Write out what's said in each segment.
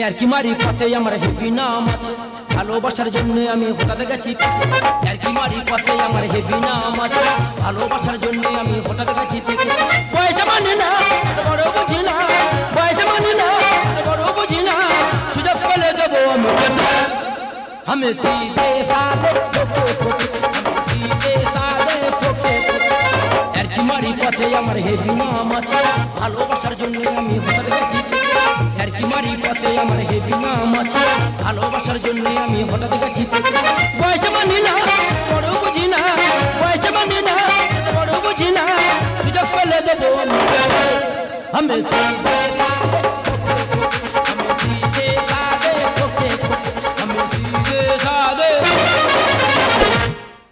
আর কি মারি পথে আমার হেবি নাম আছে, ভালোবাসার জন্য আমি হঠাৎ গেছি আর কি মারি পথে আমার হেবি নাম আছে, ভালোবাসার জন্য আমি হঠাৎ গেছি পয়সা মানে না বড় বুঝি না, পয়সা মানে না বড় বুঝি না, সুযোগ পেলে দেবো আমি सीधे साधे फोके फोके, सीधे साधे फोके फोके আর কি মারি পথে আমার হেবি নাম আছে, ভালোবাসার জন্য আমি হঠাৎ গেছি আর কি মারি পথে আমার হেবি নাম আছে, ভালোবাসার জন্য আমি হঠাৎ গেছি পয়সা মানে না বড় বুঝি না, পয়সা মানে না বড় বুঝি না, সুযোগ পেলে দেবো আমি सीधे साधे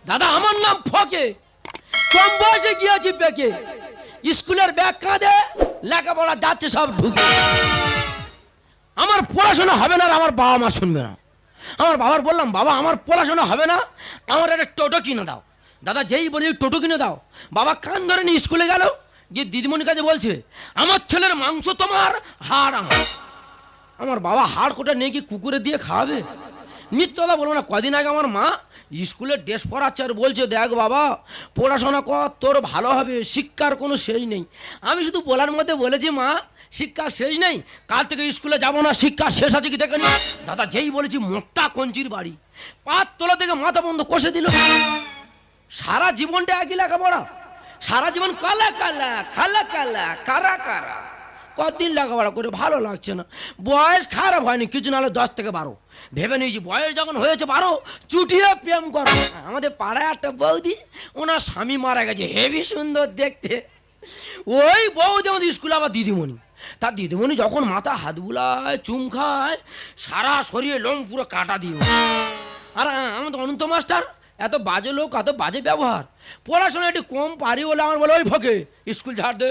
দাদা আমার নাম ফকে, কম বয়সে গিয়েছি বেঁকে, স্কুলের ব্যাগ কাঁধে লেখাপড়া যাচ্ছে সব ঢুকে, আমার পড়াশোনা হবে না আর আমার বাবা মা শুনবে না, আমার বাবার বললাম বাবা আমার পড়াশোনা হবে না, আমার একটা টোটো কিনে দাও, দাদা যেই বলি টোটো কিনে দাও, বাবা কান ধরে নিয়ে স্কুলে গেল, গিয়ে দিদিমণির কাছে বলছে আমার ছেলের মাংস তোমার, হাড় আমার, আমার বাবা হাড় কোটা নিয়ে কি কুকুরে দিয়ে খাওয়াবে, মিথ্যা কথা বলবো না, কদিন আগে আমার মা স্কুলের ড্রেস পরাচ্ছে আর বলছে দেখ বাবা পড়াশোনা কর তোর ভালো হবে, শিক্ষার কোনো শেষ নেই, আমি শুধু বলার মধ্যে বলেছি মা শিক্ষা শেষ নেই, কাল থেকে স্কুলে যাবো না, শিক্ষা শেষ আছে কি দেখে নি, দাদা যেই বলেছি মোটা কঞ্চির বাড়ি, পাঁচ তলা থেকে মাথা বন্ধ কষে দিল, সারা জীবনটা একই লেখাপড়া, সারা জীবন কালা কালা খালা কালা কারা কারা, কতদিন লেখাপড়া করে ভালো লাগছে না, বয়স খারাপ হয়নি কিছু নাহলে 10 থেকে 12, ভেবে নিয়েছি বয়স যখন হয়েছে 12 চুটিয়ে প্রেম করো, আমাদের পাড়ায় একটা বৌদি ওনার স্বামী মারা গেছে হেবি সুন্দর দেখতে, ওই বৌদি আমাদের স্কুলে আবার দিদিমণি, তার দিদিমণি যখন মাথা হাত বুলায় চুম খায় সারা শরীরে লোম পুরো কাটা দিয়ে, আর আমাদের অনন্ত মাস্টার এত বাজে লোক এত বাজে ব্যবহার, পড়াশোনা একটু কম পারি বলে আমার বলে ওই ফোকে স্কুল ঝাড় দে,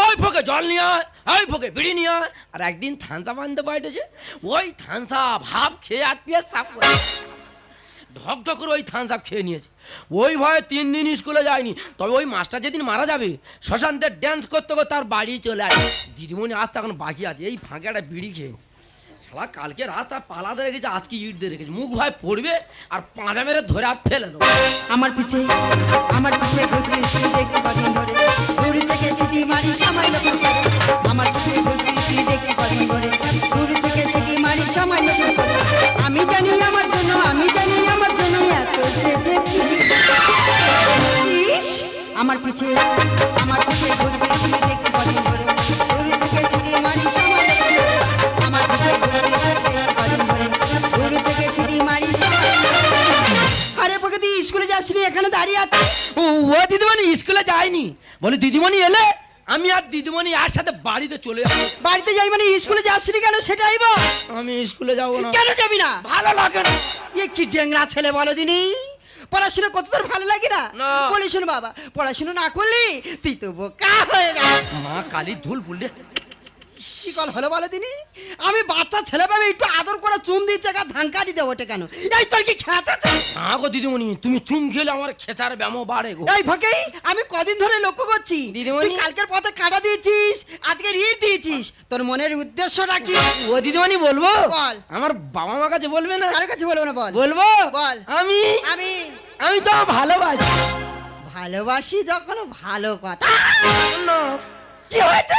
ওই ফোকে জল নিয়ে আয়, ওই ফোকে বিড়ি নিয়ে আয়, আর একদিন থানসা বানতে পাইতেছে, ওই থানসা ভাব খেয়ে আত্মীয় সাপ ঢক ঢক করে ওই থানসাপ খেয়ে নিয়েছে, ওই ভয়ে 3 দিন স্কুলে যায়নি, তবে ওই মাস্টার যেদিন মারা যাবে শ্মশান্তে ড্যান্স করতে করতে তার বাড়ি চলে আসে, দিদিমণি আসতে এখন বাকি আছে, এই ফাঁকে একটা বিড়ি খেয়ে শালা কালকে রাস্তা পালা দিয়ে রেখেছে আজকে ইট দিয়ে রেখেছে, মুখ ভয় পড়বে আর পাঁজা মেরে ধরে আর ফেলে দেবো, আমার পিছে ঘুরছিস তুই দেখতে কদিন ধরে, দূর থেকে সিটি মারি সামান্য করে, আমার পিছে ঘুরছিস তুই দেখতে কদিন ধরে, দূর থেকে সিটি মারি সামান্য করে, আমি জানি আমার জন্য এত সেজেছি, ইস আমার পিছে ঘুরছিস তুই দেখতে কদিন ধরে, দূর থেকে সিটি মারি সামান্য করে, আমার পিছে ঘুরছিস তুই দেখতে কদিন ধরে, দূর থেকে সিটি মারি সামান্য করে, আরে প্রকৃতি স্কুলে যাসনি এখানে দাঁড়িয়ে আছে, ও দিদিমণি স্কুলে যায়নি, বলে দিদিমণি এলে আমি আর দিদিমণি আর সাথে বাড়িতে চলে যাবো, বাড়িতে যাই মানে স্কুলে যাসনি কেন সেটাই বল, আমি স্কুলে যাবো না, কেন যাবি না, ভালো লাগে না, এ কি ডেংরা ছেলে বলো দিনি, পড়াশোনা কত তোর ভালো লাগে না, না। বলি শোন বাবা পড়াশোনা না করলি তুই তো বোকা হয়ে গেল, মা কালি ধুল পুললে কি কল হলো বলো দিনি, আমি বাচ্চা ছেলে পাবে একটু আদর করে চুম দিয়ে জায়গা ধাঙ্কারি দেবো ওটা কেন, এই তোর কি খেঁচাচ্ছে, না গো দিদিমণি তুমি চুম খেলে আমার খেসার ব্যামো বাড়ে গো, এই ফাঁকেই আমি কদিন ধরে লক্ষ্য করছি দিদিমণি। তুই কালকের পথে কাটা দিয়েছিস আজকে রিট দিয়েছিস, তোর মনের উদ্দেশ্যটা কি, ও দিদিমণি বলবো বল। আমার বাবা মা কাছে বলবে না, কারোর কাছে বলবো না বল, বলবো বল। আমি আমি আমি তো ভালোবাসি ভালোবাসি যখন ভালো কথা, না কি হয়েছে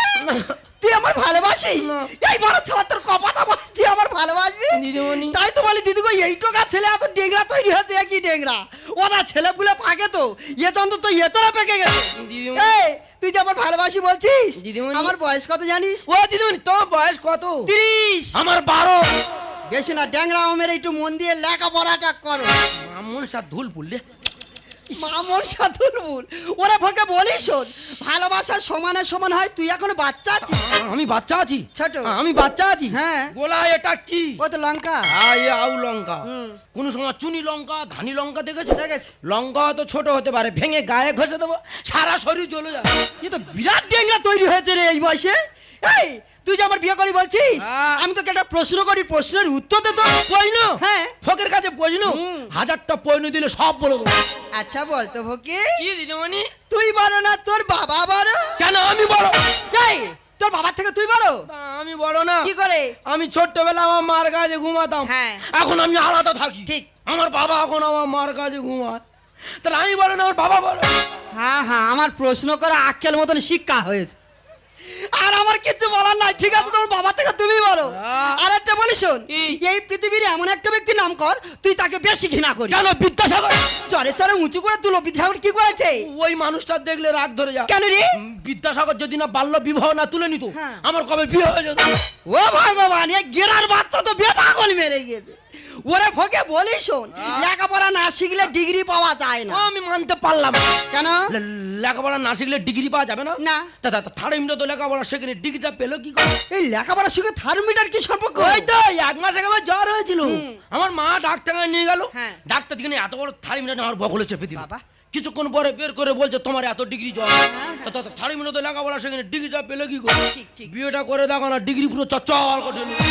তুই আমার ভালোবাসিস, না। এই বড় ছেলে তোর কপাটা বাস তুই আমার ভালোবাসবি, দিদিমণি তাই তো বলি দিদি গো এই টোকা ছেলে এত ডেংরা তৈরি হয়েছে কি ডেংরা, ওরা ছেলেগুলো পাকে তো এ তো অন্তত এতরা পেকে গেছে, দিদিমণি। এই তুই যে আমার ভালোবাসি বলছিস, দিদিমণি। আমার বয়স কত জানিস, ও দিদিমণি তোমার বয়স কত, 30, আমার 12, বেশি না ড্যাংরা আমের একটু মন দিয়ে লেখাপড়াটা করো, মামুন সাথ ধুল পুললে মামুন সাধুরবুল ওরা ফাঁকে বলিস শোন ভালোবাসার সমানে সমান হয়, তুই এখন বাচ্চা আছিস, আমি বাচ্চা আছি, ছোট। আমি বাচ্চা আছি, হ্যাঁ। গোলা এটা কি ও তো লঙ্কা, আউ লঙ্কা, হুম। কোন সময় চুনি লঙ্কা ধানি লঙ্কা দেখেছো, দেখেছি। লঙ্কা তো ছোট হতে পারে ভেঙে গায়ে ঘষে দেবো সারা শরীর জ্বলে যাবে, এ তো বিরাট ডেংরা তৈরি হয়েছে রে এই বয়সে, এই তুই যে আমার বিয়ে করি বলছিস, হ্যাঁ। আমি তোকে একটা প্রশ্ন করি প্রশ্নের উত্তর দে তো, পয়ন হ্যাঁ। ফকের কাছে পয়ন হুম। 1000টা পয়ন দিলে সব বলে দেবো, আচ্ছা বল তো ভকি কি দিদিমণি, তুই বলো না তোর বাবা বড়, কেন আমি বড়, এই তোর বাবার থেকে তুই বড়? তা আমি বলো না, কি করে? আমি ছোট্টবেলা আমার মার কাছে ঘুমাতাম, হ্যাঁ। এখন আমি আলাদা থাকি। ঠিক। আমার বাবা এখন আমার মার কাছে ঘুমায়, তাহলে আমি বলো না আমার বাবা বলো। হ্যাঁ হ্যাঁ, আমার প্রশ্ন করা আক্কেল মতন শিক্ষা হয়েছে। আর আমার কিছু বলার নাই, ঠিক আছে তোর বাবা থেকে তুমি বলো। আর একটা বলি শোন, কি? এই পৃথিবীর এমন একটা ব্যক্তির নাম কর তুই তাকে বেশি ঘৃণা করিস। কেন? বিদ্যাসাগর। চরে চরে উঁচু করে তুলো। বিদ্যাসাগর কি করেছে? ওই মানুষটা দেখলে রাগ ধরে যায়। কেন রে? বিদ্যাসাগর যদি না বাল্য বিবাহ না তুলে নিত, হ্যাঁ। আমার কবে বিয়ে হয়ে যেত। ও ভগবান, এই গেরার বাচ্চা তো বেপাগল মেরে গেছে। ওরে ফোকে বলি শোন, লেখাপড়া না শিখলে ডিগ্রি পাওয়া যায় না। আমি মানতে পারলাম না। কেন? লেখাপড়া না শিখলে ডিগ্রি পাওয়া যাবে না? না। থার্ড মিনিট তো লেখাপড়া সেখানে ডিগ্রিটা পেলো কি করে? এই লেখাপড়ার সঙ্গে থার্মোমিটার কি সম্পর্ক? ওই তো 1 মাস আগে আমার জ্বর হয়েছিল, আমার মা ডাক্তার নিয়ে গেল। হ্যাঁ। ডাক্তার দিকে এত বড় থার্মোমিটার আমার বগলে চেপে দিল। বাবা। কিছুক্ষণ পরে বের করে বলছে তোমার এত ডিগ্রি জ্বর। থার্ড মিনিট লেখাপড়া সেখানে ডিগ্রিটা পেলো কি করে? ঠিক, ঠিক। বিয়েটা করে দেখো না, ডিগ্রি পুরো চচ্চল করে দিল।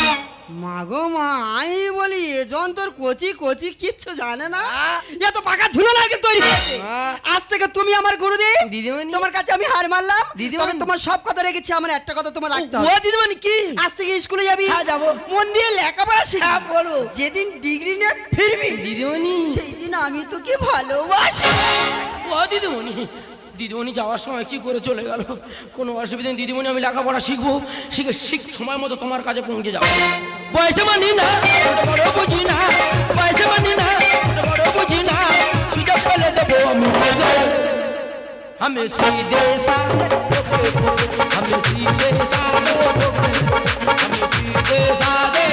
মা গো মা, আমি বলি এজন তোর কচি কচি কিচ্ছু জানে না। হ্যাঁ। এ তো পাকা ধুলো নারকেল তৈরি হয়েছে। হ্যাঁ। আজ থেকে তুমি আমার গুরুদেব। দিদিমণি। তোমার কাছে আমি হার মানলাম। দিদিমণি। তবে তোমার সব কথা রেখেছি, আমার একটা কথা তোমার রাখতে ও হবে। দিদিমণি কি? আজ থেকে স্কুলে যাবি। হ্যাঁ, যাবো। মন দিয়ে লেখাপড়া হ্যাঁ, শিখবি। বলো। যেদিন ডিগ্রি নিয়ে ফিরবি দিদিমণি। সেই দিন আমি তোকে ভালোবাসি। ও দিদিমণি, দিদিমণি যাওয়ার সময় কি করে চলে গেল? কোনো অসুবিধা নেই দিদিমণি, আমি লেখাপড়া শিখবো, শিখে সময় মতো তোমার কাছে পৌঁছে যাবো। বয়সে মানি না, বড় বুঝি না, বয়সে মানি না, বড় বুঝি না, সুযোগ পেলে দেবো আমি পয়সা। আমি सीधे साधे हम सीधे साधे हम सीधे साधे।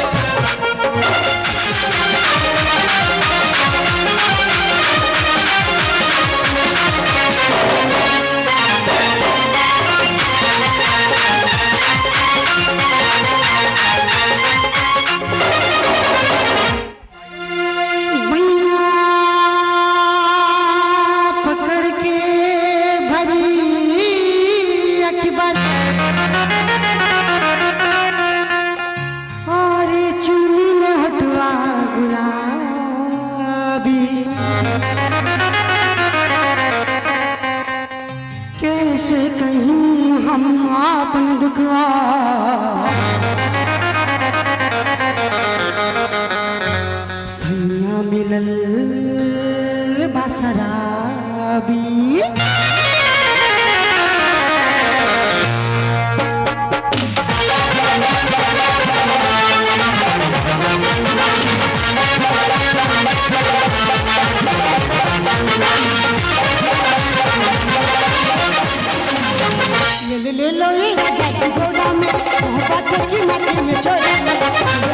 पकड़ के भरी अकबर और चुनी ने हटवा गुलाबी, कैसे कहीं हम अपन दुखवा सैया मिलल बसराबी। ले लो ये राजा की गोरा में मोहब्बत की मट्टी में छोड़े,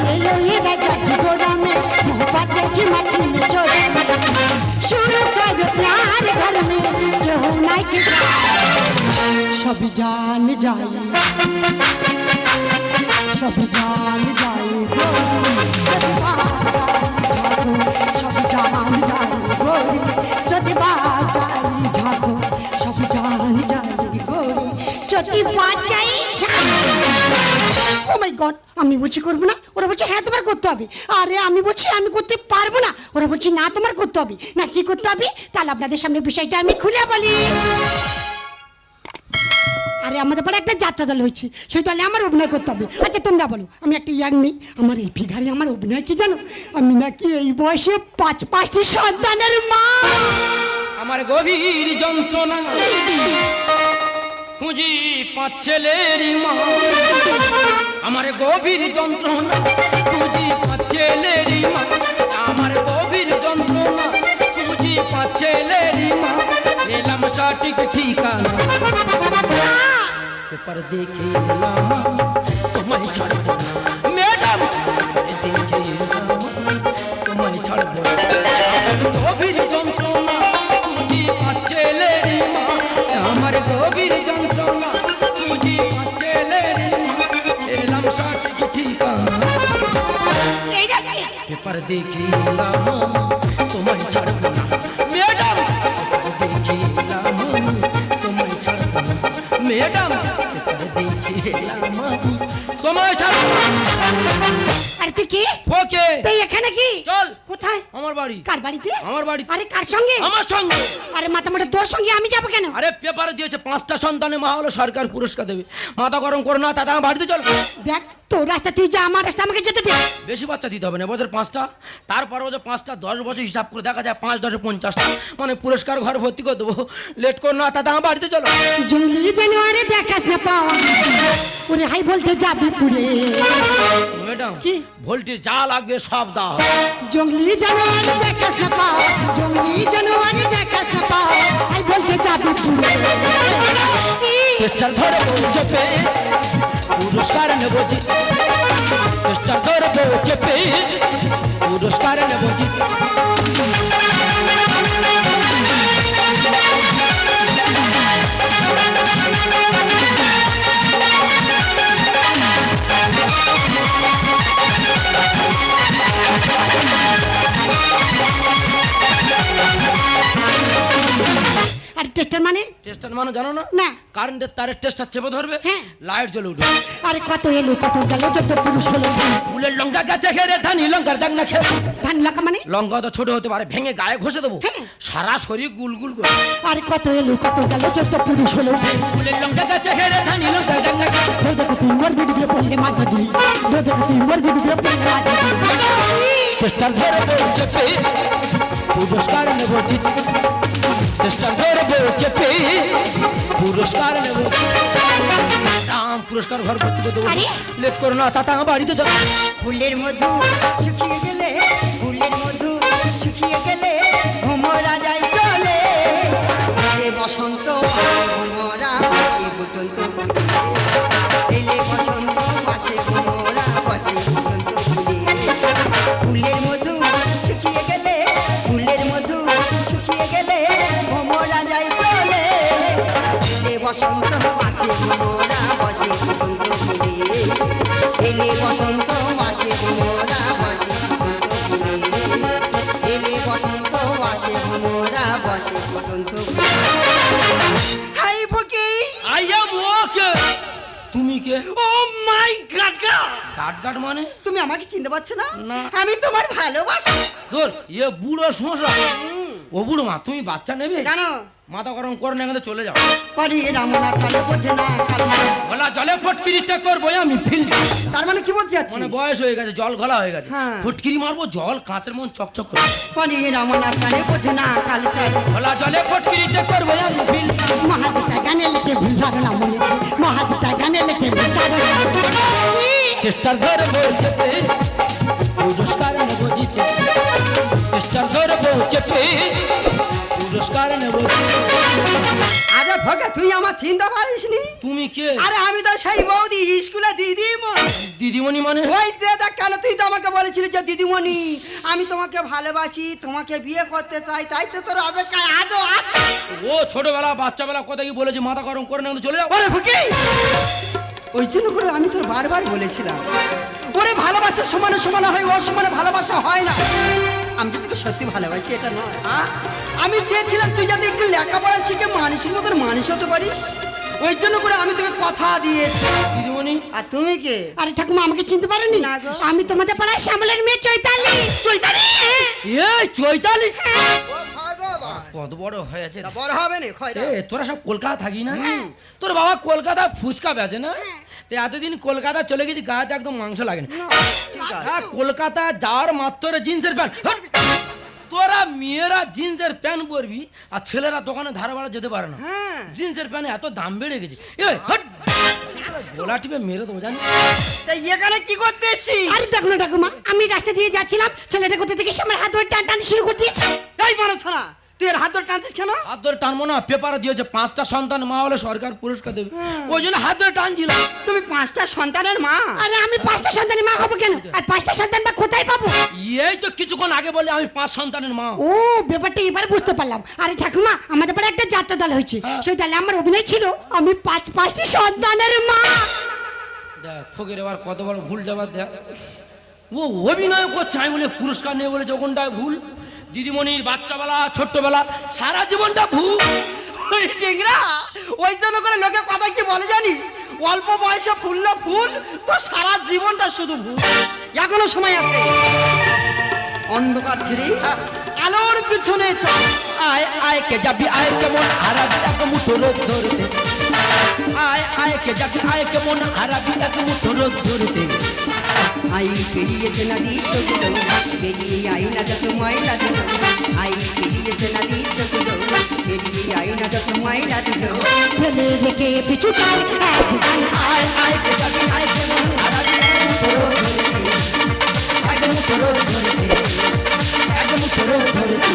ले लो ये राजा की गोरा में मोहब्बत की मट्टी में छोड़े, शुरू करो प्यार घर में जो होना की सब जान जाए, सब जान जाए सब जान जाए गोरी, যদি বাজাই ঝাঁকো সব জান যায় গোরি, যদি বাজাই ও মাই গড, আমি বলছি করবো না, ওরা বলছে হ্যাঁ তোমার করতে হবে। আরে আমি বলছি আমি করতে পারবো না, ওরা বলছে না তোমার করতে হবে। না কি করতে হবে? তাহলে আপনাদের সামনে বিষয়টা আমি খুলে বলি। আরে আমাদের পাড়ে একটা যাত্রা দল হয়েছে, সেই দলে আমার অভিনয় করতে হবে। আচ্ছা তোমরা বলো, আমি একটা ইয়াং মেয়ে, আমার এই ফিগারে আমার অভিনয় কি জানো? আমি নাকি এই বয়সে 5টি সন্তানের মা। আমার গভীর যন্ত্রণা খুঁজি 5 ছেলেরই মা, আমার গভীর যন্ত্রণা খুঁজি 5 ছেলেরই মা, আমার গভীর যন্ত্রণা খুঁজি 5 ছেলেরই মা, এলাম সঠিক ঠিকানা, পেপার দেখে এলাম তোমায় ছাড়বো না ম্যাডাম, দেখে এলাম তোমায় ছাড়বো না, আমার গভীর যন্ত্রণা খুঁজি 5 ছেলেরই মা, আমার গভীর যন্ত্রণা খুঁজি 5 ছেলেরই মা, এলাম সঠিক ঠিকানা, পেপার দেখে এলাম তোমায় ছাড়বো না ম্যাডাম, পেপার দেখে এলাম তোমায় ছাড়বো না ম্যাডাম। ম্যাডাম তোমার সাথে আরে তুই কি ওকে তুই এখানে কি চল কোথায় আমার বাড়ি কার বাড়িতে আমার বাড়ি আরে কার সঙ্গে আমার সঙ্গে আরে মাথা মোটা তোর সঙ্গে আমি যাবো কেন আরে পেপারে দিয়েছে 5টা সন্তানের মা হলো সরকার পুরস্কার দেবে মাথা গরম করো না দাদা আমার বাড়িতে চল দেখ তোর রাস্তা তুই যা আমার রাস্তা আমাকে যেতে দে বেশি বাচ্চা দিতে হবে না বছর 5টা তারপর বছর 5টা 10 বছর হিসাব করে দেখা যায় 5 10 50টা মানে পুরস্কার ঘর ভর্তি করে দেবো লেট করো না দাদা আমার বাড়িতে চলো জঙ্গলি জানোয়ারে দেখাস না পাওয়া ওরে হাই বলতে যাবি পুরে ম্যাডাম কি? ভোল্টেজ যা লাগবে সব দাও জঙ্গলি জানোয়ারে দেখাস না পাওয়া জঙ্গলি জানোয়ারে দেখাস না পাওয়া হাই বলতে যাবি পুরে চেষ্টার ধরে চেপে পুরস্কার নেব জিত চেষ্টার ধরে চেপে পুরস্কার নেব জিত আর টেস্টার মানে টেস্টার মানে জানো না না। কারেন্টের তারের টেস্টার চেপে ধরবে হ্যাঁ। লাইট জ্বলে উঠবে আরে কত এলো কত গেল যত পুরুষ হলো ফুলের লঙ্কা গাছে খেয়ে ধানি লঙ্কার দাগ না খেয়ে ধান লাগা মানে লঙ্কা তো ছোট হতে পারে ভেঙে গায়ে ঘষে দেবো হ্যাঁ। সারা শরীর গুলগুল করে আরে কত এলো কত গেল যত পুরুষ হলো ফুলের লঙ্কা গাছে খেয়ে ধানি লঙ্কার দাগ না খেয়ে দেখো তুই মোর ভিডিও পড়লে মাথা দিই দেখো তুই মোর ভিডিও পড়লে মাথা দিই চেষ্টার ধরে চেপে পুরস্কার নেব জিত চেষ্টার ধরে চেপে পুরস্কার নেব দাম পুরস্কার ঘর ভর্তি করে দেবো আরে? লেট করো না তাতা আমার বাড়িতে যাও ফুলের মধু শুকিয়ে গেলে ফুলের মধু শুকিয়ে গেলে ভোমরা যাই চলে এলে বসন্ত ভোমরা পাশে ফুটন্ত ফুলিয়ে এলে বসন্ত পাশে ভোমরা পাশে ফুটন্ত ফুলিয়ে ফুলের মধু শুকিয়ে গেলে ফুলের মধু শুকিয়ে গেলে ভোমরা যাই চলে এলে বসন্ত পাশে ভোমরা পাশে ফুটন্ত ফুলিয়ে এলে বসন্ত মাসে ভোমরা মাসে ফুটন্ত ফুলিয়ে এলে বসন্ত মাসে ভোমরা বসে ফুটন্ত হাই ফকি আই এম ওকে তুমি কে ও মাই গড গাট গাট মানে তুমি আমাকে চিনতে পারছো না না। আমি তোমার ভালোবাসা ধর ইয়ে বুড়ো সমস্যা ও বুড়ো মা তুমি বাচ্চা নেবে কেন মাথা গরম করে না এখানে চলে যাও করি রামনা চলে বোঝে না কালনা। গলা জলে ফটকিরিটা করবো আমি ফিল তার মানে কি বলছি আছি মানে বয়স হয়ে গেছে জল গলা হয়ে গেছে হ্যাঁ। ফুটকিরি মারবো জল কাঁচের মন চকচক করে করি রামনা চলে বোঝে না কাল চলে গলা জলে ফটকিরিটা করবো আমি ফিল মহাদিতা গানে লিখে ভুলবার না মনে মহাদিতা গানে লিখে ভুলবার চেষ্টার ধরবো চেপে পুরস্কার নেবো জিতে চেষ্টার ধরবো চেপে পুরস্কার নেবো আরে ভগে তুই আমার চিনতে পারিস নি তুমি কে আরে আমি তো সেই বৌদি স্কুলে দিদিমণি দিদিমণি মানে ওই যে দেখ কেন তুই তো আমাকে বলেছিলি যে দিদিমণি আমি তোমাকে ভালোবাসি তোমাকে বিয়ে করতে চাই তাই তো তোর অপেক্ষায় আজও আছে ও ছোটবেলা বাচ্চাবেলা কথা কি বলেছি মাথা গরম করে না চলে যাও ওরে ভুকি ওই জন্য করে আমি তোর বারবার বলেছিলাম ওরে ভালোবাসা সমানে সমানে হয় ও সমানে ভালোবাসা হয় না আমি যে তোকে সত্যি ভালোবাসি এটা নয় আমি চেয়েছিলাম তুই যাতে একটু লেখাপড়া শিখে মানুষের মতন মানুষ হতে পারিস ওই জন্য করে আমি তোকে কথা দিয়েছি দিদিমণি আর তুমি কে আরে ঠাকুমা আমাকে চিনতে পারেনি না গো। আমি তোমাদের পাড়ায় শ্যামলের মেয়ে চৈতালি চৈতালি এই চৈতালি ও ভগবান কত বড় হয়েছে তা বড় হবে না খয়রা এ তোরা সব কলকাতা থাকি না তোর বাবা কলকাতা ফুচকা বেচে না তো এতদিন কলকাতা চলে গেছি গায়ে একদম মাংস লাগে না ঠিক আছে কলকাতা যাওয়ার মাত্র জিন্সের প্যান্ট তোরা মেয়েরা জিন্সের প্যান্ট পরবি আর ছেলেরা দোকানে ধারে বাড়া যেতে পারে না হ্যাঁ জিন্সের প্যান্ট এত দাম বেড়ে গেছে এই হট গোলা টিপে মেরে দেবো জানি তা এখানে কি করতে এসছিস আরে দেখো না ঠাকুমা আমি রাস্তা দিয়ে যাচ্ছিলাম ছেলেটা কোথা থেকে সে আমার হাত ধরে টান টান শুরু করে দিয়েছে এই মানছনা তুই এর হাত ধরে টানছিস কেন হাত ধরে টানবো না পেপারে দিয়েছে 5টা সন্তান মা হলে সরকার পুরস্কার দেবে ওই জন্য হাত ধরে টানছিল তুমি 5টা সন্তানের মা আরে আমি 5টা সন্তানের মা হবো কেন আর 5টা সন্তান বা কোথায় পাবো এই তো কিছুক্ষণ আগে বলে আমি 5 সন্তানের মা ও ব্যাপারটা এবার বুঝতে পারলাম আরে ঠাকুমা আমাদের পাড়ে একটা যাত্রা দল হয়েছে সেই দলে আমার অভিনয় ছিল আমি 5টি সন্তানের মা দেখ ফকির এবার কত বড় ভুল দেবার দেখ ও অভিনয় করছে আমি বলে পুরস্কার নেই বলে যখনটায় ভুল দিদিমণির বাচ্চাবেলা ছোট্টবেলা সারা জীবনটা ভুল ওরে টেংরা, ওই জন্য করে লোকে কথা কি বলে জানিস, অল্প বয়সে ফুললো ফুল তো সারা জীবনটা শুধু ভুল। এখনো সময় আছে, অন্ধকার ছেড়ে আলোর পিছনে চল। আয় আয় কে যাবি আয় কেমন হারাবি এক মুঠো রোদ ধরতে, আয় আয় কে যাবি আয় কেমন হারাবি এক মুঠো রোদ ধরতে। আই পেরিয়েছে নদী সগুলো, পেরিয়ে আই না যত ময়লা দিল। আই পেরিয়েছে নদী সগুলো, পেরিয়ে আই না যত ময়লা দিল। ফেলে রেখে পিছু চাই এক গান। আয় আয় কে যাবি আয় কেমন হারাবি এক মুঠো রোদ ধরতে, এক মুঠো রোদ ধরতে, এক মুঠো রোদ ধরতে।